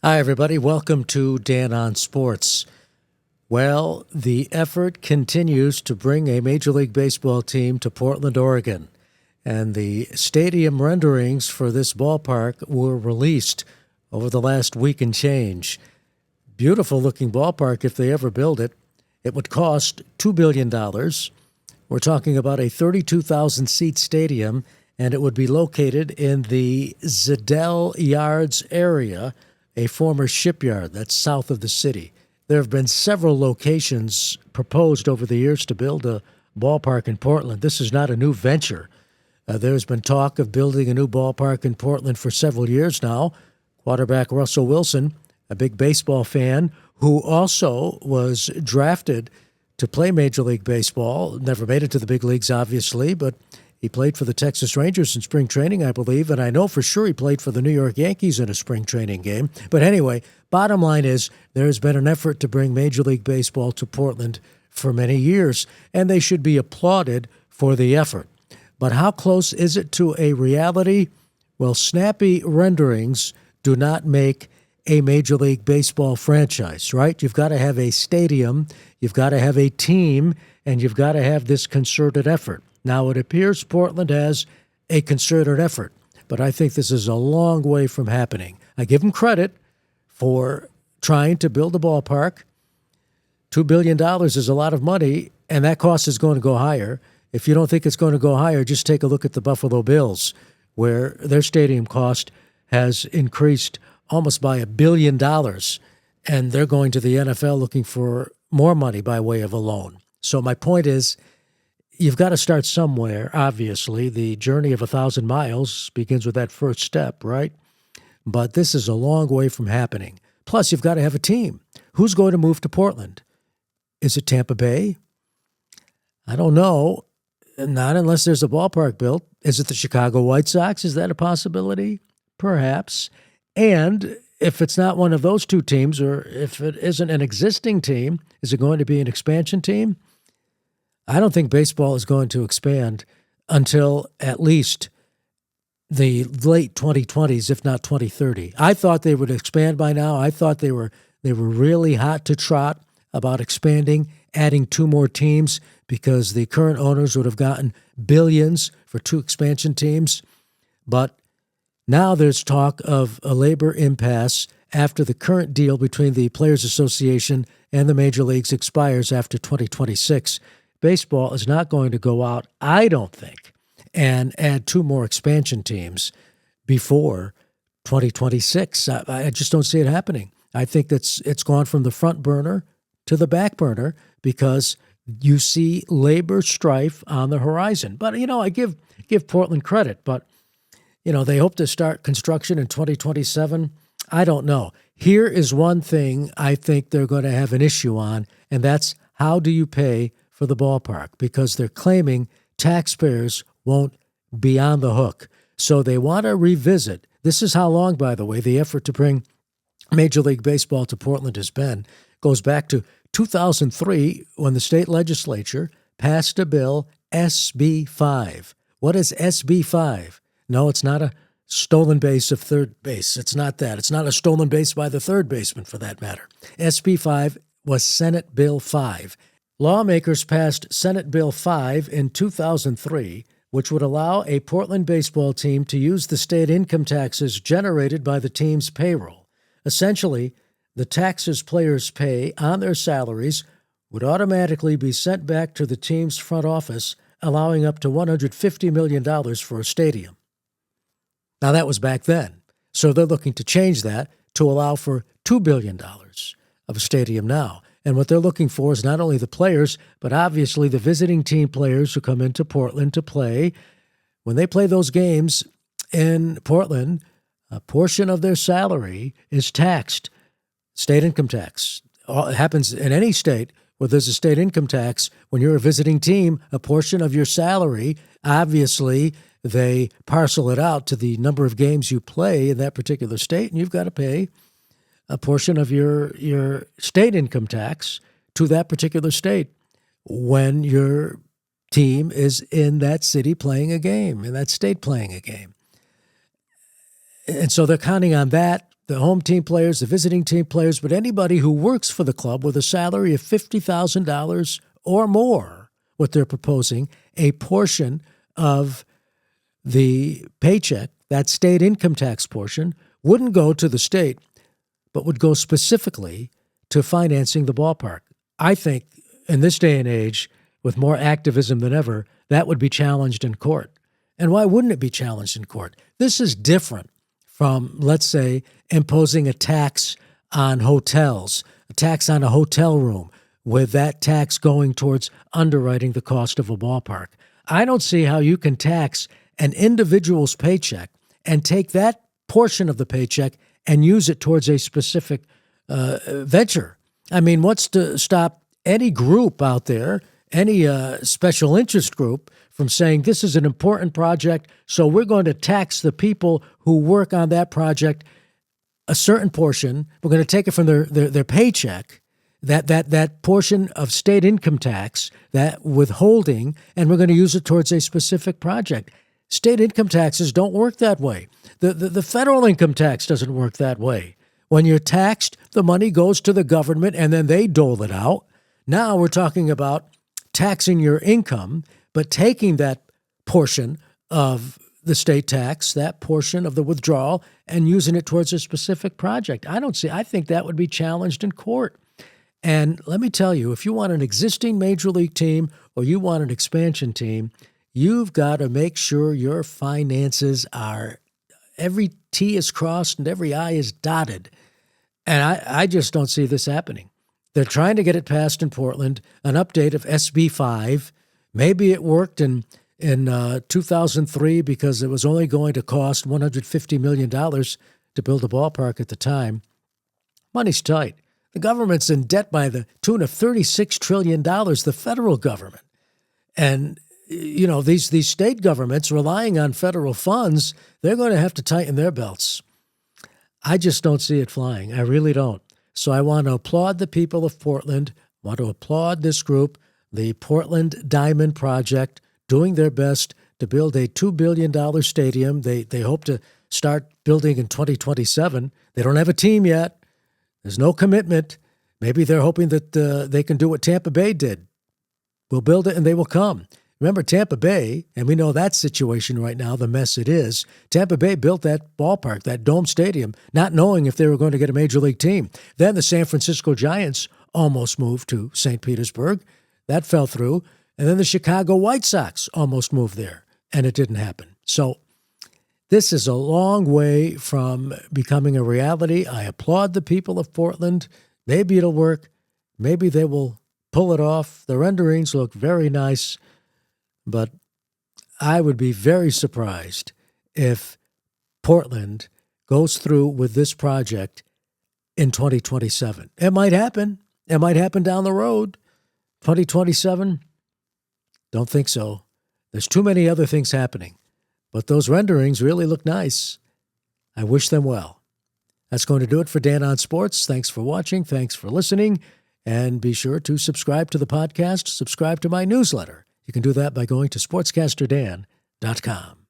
Hi, everybody. Welcome to Dan on Sports. Well, the effort continues to bring a Major League Baseball team to Portland, Oregon. And the stadium renderings for this ballpark were released over the last week and change. Beautiful looking ballpark if they ever build it. It would cost $2 billion. We're talking about a 32,000 seat stadium, and it would be located in the Zedell Yards area, a former shipyard that's south of the city. There have been several locations proposed over the years to build a ballpark in Portland. This is not a new venture. There's been talk of building a new ballpark in Portland for several years now. Quarterback Russell Wilson, a big baseball fan, who also was drafted to play Major League Baseball, never made it to the big leagues, obviously, but he played for the Texas Rangers in spring training, I believe, and I know for sure he played for the New York Yankees in a spring training game. But anyway, bottom line is there has been an effort to bring Major League Baseball to Portland for many years, and they should be applauded for the effort. But how close is it to a reality? Well, snappy renderings do not make a Major League Baseball franchise, right? You've got to have a stadium, you've got to have a team, and you've got to have this concerted effort. Now, it appears Portland has a concerted effort, but I think this is a long way from happening. I give them credit for trying to build a ballpark. $2 billion is a lot of money, and that cost is going to go higher. If you don't think it's going to go higher, just take a look at the Buffalo Bills, where their stadium cost has increased almost by $1 billion, and they're going to the NFL looking for more money by way of a loan. So my point is, you've got to start somewhere, obviously. The journey of 1,000 miles begins with that first step, right? But this is a long way from happening. Plus, you've got to have a team. Who's going to move to Portland? Is it Tampa Bay? I don't know. Not unless there's a ballpark built. Is it the Chicago White Sox? Is that a possibility? Perhaps. And if it's not one of those two teams, or if it isn't an existing team, is it going to be an expansion team? I don't think baseball is going to expand until at least the late 2020s, if not 2030. I thought they would expand by now. I thought they were really hot to trot about expanding, adding two more teams, because the current owners would have gotten billions for two expansion teams. But now there's talk of a labor impasse after the current deal between the Players Association and the Major Leagues expires after 2026. Baseball is not going to go out, I don't think, and add two more expansion teams before 2026. I just don't see it happening. I think it's gone from the front burner to the back burner because you see labor strife on the horizon. But, I give Portland credit, but, they hope to start construction in 2027. I don't know. Here is one thing I think they're going to have an issue on, and that's how do you pay for the ballpark, because they're claiming taxpayers won't be on the hook. So they want to revisit. This is how long, by the way, the effort to bring Major League Baseball to Portland has been. Goes back to 2003 when the state legislature passed a bill, SB 5. What is SB 5? No, it's not a stolen base of third base. It's not that. It's not a stolen base by the third baseman, for that matter. SB 5 was Senate Bill 5. Lawmakers passed Senate Bill 5 in 2003, which would allow a Portland baseball team to use the state income taxes generated by the team's payroll. Essentially, the taxes players pay on their salaries would automatically be sent back to the team's front office, allowing up to $150 million for a stadium. Now, that was back then. So they're looking to change that to allow for $2 billion of a stadium now. And what they're looking for is not only the players, but obviously the visiting team players who come into Portland to play. When they play those games in Portland, a portion of their salary is taxed. State income tax. It happens in any state where there's a state income tax. When you're a visiting team, a portion of your salary, obviously, they parcel it out to the number of games you play in that particular state, and you've got to pay a portion of your state income tax to that particular state when your team is in that city playing a game, in that state playing a game. And so they're counting on that the home team players, the visiting team players, but anybody who works for the club with a salary of $50,000 or more, what they're proposing, a portion of the paycheck, that state income tax portion, wouldn't go to the state, but would go specifically to financing the ballpark. I think in this day and age, with more activism than ever, that would be challenged in court. And why wouldn't it be challenged in court? This is different from, let's say, imposing a tax on hotels, a tax on a hotel room, with that tax going towards underwriting the cost of a ballpark. I don't see how you can tax an individual's paycheck and take that portion of the paycheck and use it towards a specific venture. I mean, what's to stop any group out there, any special interest group, from saying this is an important project, so we're going to tax the people who work on that project a certain portion. We're going to take it from their paycheck, that portion of state income tax, that withholding, and we're going to use it towards a specific project. State income taxes don't work that way. The federal income tax doesn't work that way. When you're taxed, the money goes to the government and then they dole it out. Now we're talking about taxing your income, but taking that portion of the state tax, that portion of the withdrawal, and using it towards a specific project. I think that would be challenged in court. And let me tell you, if you want an existing major league team or you want an expansion team, you've got to make sure your finances are, every T is crossed and every I is dotted. And I just don't see this happening. They're trying to get it passed in Portland, an update of SB 5. Maybe it worked in 2003 because it was only going to cost $150 million to build a ballpark at the time. Money's tight. The government's in debt by the tune of $36 trillion, the federal government. And, you know, these state governments relying on federal funds, they're going to have to tighten their belts. I just don't see it flying. I really don't. So I want to applaud the people of Portland. I want to applaud this group, the Portland Diamond Project, doing their best to build a $2 billion stadium. They hope to start building in 2027. They don't have a team yet. There's no commitment. Maybe they're hoping that they can do what Tampa Bay did. We'll build it and they will come. Remember Tampa Bay, and we know that situation right now, the mess it is. Tampa Bay built that ballpark, that dome stadium, not knowing if they were going to get a major league team. Then the San Francisco Giants almost moved to St. Petersburg. That fell through. And then the Chicago White Sox almost moved there, and it didn't happen. So this is a long way from becoming a reality. I applaud the people of Portland. Maybe it'll work. Maybe they will pull it off. The renderings look very nice. But I would be very surprised if Portland goes through with this project in 2027. It might happen. It might happen down the road. 2027? Don't think so. There's too many other things happening. But those renderings really look nice. I wish them well. That's going to do it for Dan on Sports. Thanks for watching. Thanks for listening. And be sure to subscribe to the podcast. Subscribe to my newsletter. You can do that by going to sportscasterdan.com.